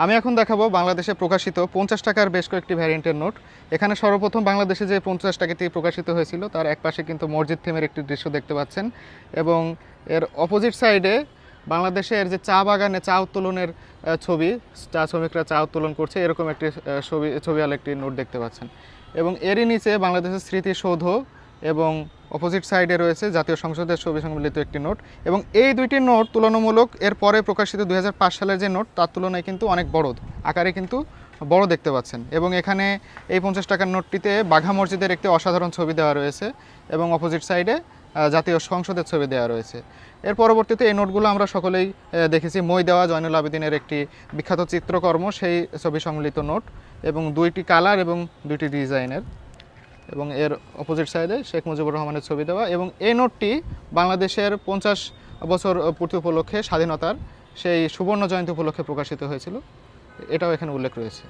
আমি এখন দেখাবো বাংলাদেশে প্রকাশিত 50 টাকার বেশ কয়েকটি ভ্যারিয়েন্টের নোট। এখানে সর্বপ্রথম বাংলাদেশে যে 50 টাকাটি প্রকাশিত হয়েছিল তার একপাশে কিন্তু মসজিদ থিমের একটি দৃশ্য দেখতে পাচ্ছেন এবং এর অপোজিট সাইডে বাংলাদেশের যে চা বাগানে চা উত্তোলনের ছবি, চা শ্রমিকরা চা উত্তোলন করছে এরকম একটি ছবিওয়ালা একটি নোট দেখতে পাচ্ছেন এবং এরই নিচে বাংলাদেশের স্মৃতিসৌধ এবং অপোজিট সাইডে রয়েছে জাতীয় সংসদের ছবি সম্বলিত একটি নোট এবং এই দুইটি নোট তুলনামূলক এর পরে প্রকাশিত 2005 সালের যে নোট তার তুলনায় কিন্তু অনেক বড় আকারে কিন্তু বড় দেখতে পাচ্ছেন এবং এখানে এই 50 টাকার নোটটিতে বাঘা মসজিদের একটি অসাধারণ ছবি দেওয়া রয়েছে এবং অপোজিট সাইডে জাতীয় সংসদের ছবি দেওয়া রয়েছে। এর পরবর্তীতে এই নোটগুলো আমরা সকলেই দেখেছি, মই দেওয়া জয়নুল আবেদিনের একটি বিখ্যাত চিত্রকর্ম, সেই ছবি সম্বলিত নোট এবং দুইটি কালার এবং দুইটি ডিজাইনের এবং এর অপোজিট সাইডে শেখ মুজিবুর রহমানের ছবি দেওয়া এবং এই নোটটি বাংলাদেশের 50 বছর পূর্তি উপলক্ষে স্বাধীনতার সেই সুবর্ণ জয়ন্তী উপলক্ষে প্রকাশিত হয়েছিল, এটাও এখানে উল্লেখ রয়েছে।